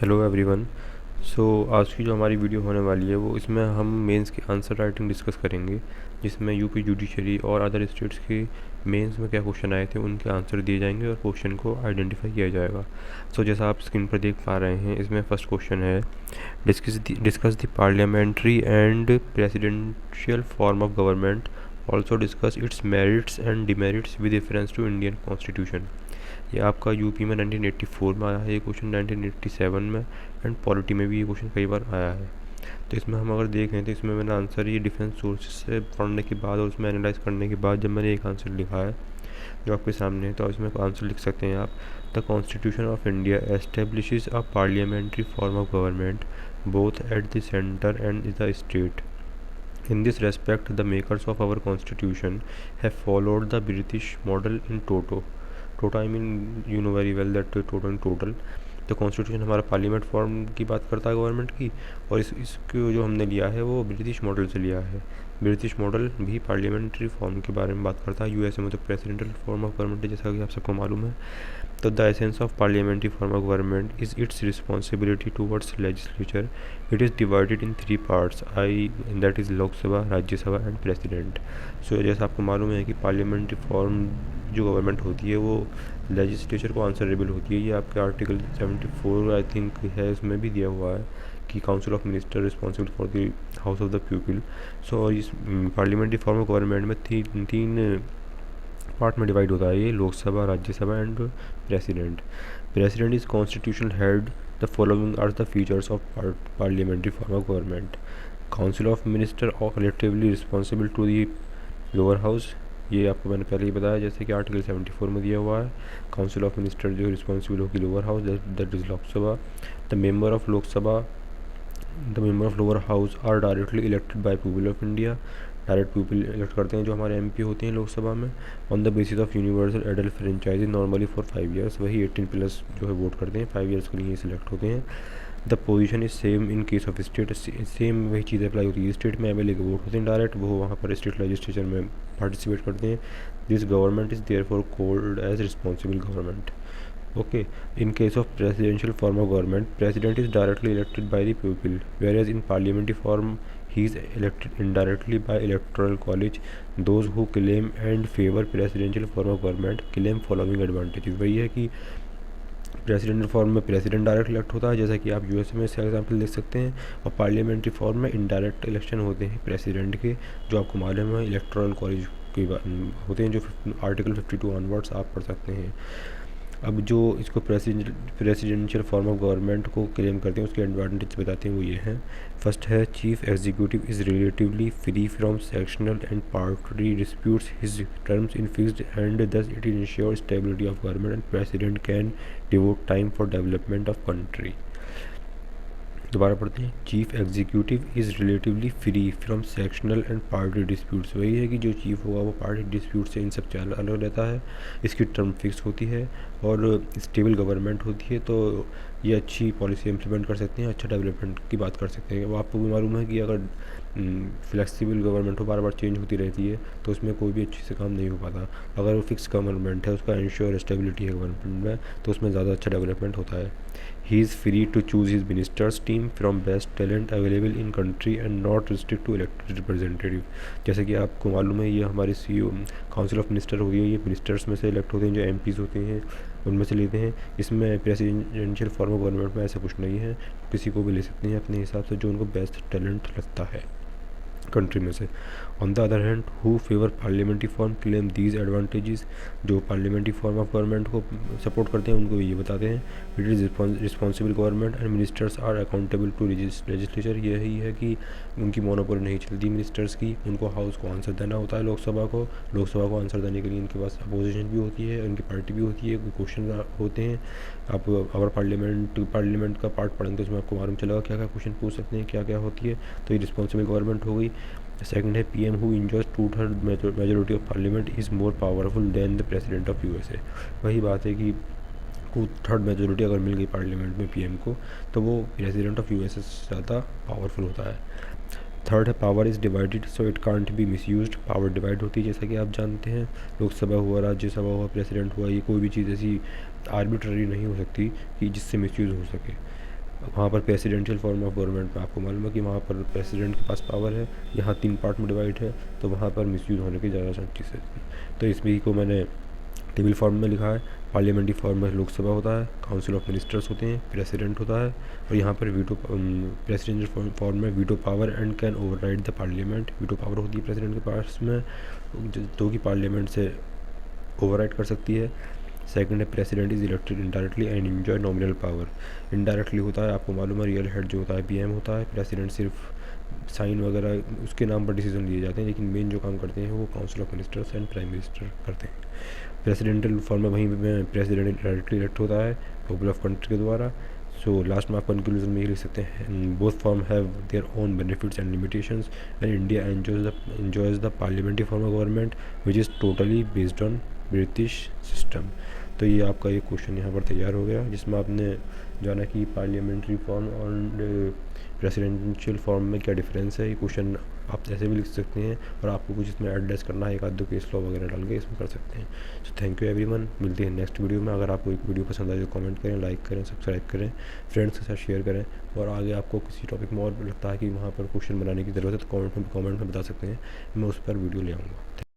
Hello everyone. सो आज की जो हमारी वीडियो होने वाली है वो इसमें हम मेंस की आंसर राइटिंग डिस्कस करेंगे, जिसमें यूपी जुडिशरी और अदर स्टेट्स के मेंस में क्या क्वेश्चन आए थे उनके आंसर दिए जाएंगे और क्वेश्चन को आइडेंटिफाई किया जाएगा। सो जैसा आप स्क्रीन पर देख पा रहे हैं, इसमें फर्स्ट क्वेश्चन है, discuss the parliamentary and presidential form of government, also discuss its merits and demerits with reference to Indian constitution. ये आपका यूपी में 1984 में आया है, ये क्वेश्चन 1987 में एंड पॉलिटी में भी ये क्वेश्चन कई बार आया है। तो इसमें हम अगर देखें तो इसमें मैंने आंसर ये डिफरेंट सोर्सेज से पढ़ने के बाद और उसमें एनालाइज करने के बाद जब मैंने एक आंसर लिखा है जो आपके सामने है, तो इसमें आंसर लिख सकते हैं आप। The constitution of India establishes a parliamentary form of government both at the centre and the state. In this respect, the makers of our constitution have followed the British model in toto. Toto, I mean, you know very well that toto and total. तो constitution हमारा parliament form की बात करता है government की, और इसको जो हमने लिया है वो ब्रिटिश मॉडल से लिया है। ब्रिटिश मॉडल भी पार्लियामेंट्री फॉर्म के बारे में बात करता है। यूएसए में तो प्रेसिडेंशियल फॉर्म ऑफ गवर्नमेंट है, जैसा कि आप सबको मालूम है। तो the essence of parliamentary form of government is its responsibility towards legislature. It is divided in 3 parts, that is Lok Sabha, Rajya Sabha and president. So जैसा आपको मालूम है कि पार्लियामेंट्री फॉर्म जो गवर्नमेंट होती है वो लेजिस्लेचर को आंसरेबल होती है। ये आपके आर्टिकल 74 आई थिंक है, इसमें भी दिया हुआ है कि council of minister responsible for the house of the people. So इस पार्लियामेंट्री फॉर्म ऑफ गवर्नमेंट में तीन पार्ट में डिवाइड होता है, ये Lok Sabha, Rajya Sabha and president. President is constitutional head. The following are the features of parliamentary form of government. Council of minister are collectively responsible to the lower house, ये आपको मैंने पहले ही बताया, जैसे कि आर्टिकल 74 में दिया हुआ है। काउंसिल ऑफ मिनिस्टर जो रिस्पॉन्सिबल होगी lower house, that is Lok Sabha. The member of Lok Sabha, the member of lower house are directly elected by people of India. Direct people elect करते हैं जो हमारे एमपी होते हैं लोकसभा में। On the basis of universal adult franchise normally for 5 years, वही 18+ जो है वोट करते हैं, 5 ईयर्स के लिए सिलेक्ट होते हैं। The position is same in case of state, same वही चीज़ अप्लाई होती है। स्टेट में एमएलए के वोट होते हैं डायरेक्ट, वो वहाँ पर स्टेट लेजिस्लेचर में पार्टिसिपेट करते हैं। This government is therefore called as responsible government. Okay, in case of presidential form of government, president is directly elected by the people, whereas in parliamentary form he is elected indirectly by electoral college. Those who claim and favor presidential form of government claim following advantages। वही है कि presidential form में president direct elect होता है, जैसा कि आप USA में इसका एग्जाम्पल देख सकते हैं, और पार्लियामेंट्री फॉर्म में इनडायरेक्ट इलेक्शन होते हैं प्रेसिडेंट के, जो आपको मालूम है इलेक्टोरल कॉलेज के होते हैं, जो आर्टिकल 52 ऑनवर्ड्स आप पढ़ सकते हैं। अब जो इसको प्रेसिडेंशियल फॉर्म ऑफ गवर्नमेंट को क्लेम करते हैं उसके एडवांटेज बताते हैं, वो ये हैं। फर्स्ट है, chief executive is relatively free from sectional and party disputes, his terms in fixed and thus it ensure stability of government and president can devote time for development of country. दोबारा पढ़ते हैं, chief executive is relatively free from sectional and party disputes. वही है कि जो chief होगा वो party dispute से इन सब से अलग रहता है, इसकी टर्म फिक्स होती है और स्टेबल गवर्नमेंट होती है। तो ये अच्छी पॉलिसी इम्प्लीमेंट कर सकते हैं, अच्छा डेवलपमेंट की बात कर सकते हैं। वो आपको भी मालूम है कि अगर फ्लेक्सिबल गवर्नमेंट हो, बार बार चेंज होती रहती है, तो उसमें कोई भी अच्छे से काम नहीं हो पाता। अगर वो फिक्स गवर्नमेंट है, उसका इंश्योर स्टेबिलिटी है गवर्नमेंट में, तो उसमें ज़्यादा अच्छा डेवलपमेंट होता है। He is free to choose his ministers team from best talent available in country and not restrict to elected representative। जैसे कि आपको मालूम है, ये हमारे सीईओ काउंसिल ऑफ मिनिस्टर होती है, ये मिनिस्टर्स में से इलेक्ट होते हैं, जो एमपीज होते हैं उनमें से लेते हैं। इसमें प्रेसिडेंशियल फॉर्म ऑफ गवर्नमेंट में ऐसा कुछ नहीं है, किसी को भी ले सकते हैं अपने हिसाब से जो उनको बेस्ट टैलेंट लगता है कंट्री में से। On the other hand, who favour parliamentary form claim these advantages, जो पार्लियामेंट्री फॉर्म ऑफ गवर्नमेंट को सपोर्ट करते हैं उनको ये बताते हैं, it is responsible government and ministers are accountable to legislature. यही है कि उनकी मोनोपोली नहीं चलती मिनिस्टर्स की, उनको हाउस को आंसर देना होता है, लोकसभा को आंसर देने के लिए उनके पास अपोजिशन भी होती है, उनकी पार्टी भी होती है, क्वेश्चन होते हैं। आप अगर पार्लियामेंट का पार्ट पढ़ेंगे तो उसमें आपको मालूम चलेगा क्या क्या क्वेश्चन पूछ सकते हैं, क्या क्या होती है। तो ये रिस्पॉन्सिबल गवर्नमेंट हो गई। सेकंड है, PM who enjoys 2/3 majority of parliament is more powerful than the president of USA. वही बात है कि 2/3 मेजोरिटी अगर मिल गई पार्लियामेंट में पीएम को, तो वो प्रेसिडेंट ऑफ यूएसए से ज़्यादा पावरफुल होता है। थर्ड है, power is divided so it can't be misused. Power divide होती है, जैसा कि आप जानते हैं, लोकसभा हुआ, राज्यसभा हुआ, प्रेसिडेंट हुआ, ये कोई भी चीज़ ऐसी आर्बिट्ररी नहीं हो सकती कि जिससे मिसयूज़ हो सके। वहाँ पर प्रेसिडेंशियल फॉर्म ऑफ गवर्नमेंट में आपको मालूम है कि वहाँ पर प्रेसिडेंट के पास पावर है, यहाँ 3 पार्ट में डिवाइड है, तो वहाँ पर मिसयूज़ होने की ज़्यादा चांसेस है। तो इसमें को मैंने टेबल फॉर्म में लिखा है। पार्लियामेंट्री फॉर्म में लोकसभा होता है, काउंसिल ऑफ मिनिस्टर्स होते हैं, प्रेसिडेंट होता है, और यहाँ पर वीटो प्रेसिडेंशियल फॉर्म में veto power and can override the parliament. Veto power होती है प्रेसिडेंट के पास में, जो कि पार्लियामेंट से ओवरराइड कर सकती है। सेकंड है president is elected indirectly and enjoy nominal power. Indirectly होता है, आपको मालूम है, रियल हेड जो होता है पीएम होता है, प्रेसिडेंट सिर्फ साइन वगैरह उसके नाम पर डिसीजन लिए जाते हैं, लेकिन मेन जो काम करते हैं वो council of ministers and prime minister करते हैं। प्रेसिडेंटल फॉर्म में वहीं में प्रेसिडेंट डायरेक्टली इलेक्ट होता है पीपल ऑफ कंट्री के द्वारा। सो लास्ट में आप कंक्लूजन में ये लिख सकते हैं, both form have their own benefits and limitations and India enjoys the parliamentary form of government which is totally based on British system. तो ये आपका ये क्वेश्चन यहाँ पर तैयार हो गया, जिसमें आपने जाना कि पार्लियामेंट्री फॉर्म और प्रेसिडेंशियल फॉर्म में क्या डिफरेंस है। ये क्वेश्चन आप ऐसे भी लिख सकते हैं, और आपको कुछ इसमें एड्रेस करना है, एक आध दो केस लॉ वगैरह डाल के इसमें कर सकते हैं। सो थैंक यू एवरीवन, मिलते हैं नेक्स्ट वीडियो में। अगर आपको एक वीडियो पसंद आए तो कमेंट करें, लाइक करें, सब्सक्राइब करें, फ्रेंड्स के साथ शेयर करें, और आगे आपको किसी टॉपिक में और लगता है कि वहाँ पर क्वेश्चन बनाने की ज़रूरत है तो कमेंट में बता सकते हैं, मैं उस पर वीडियो ले आऊँगा।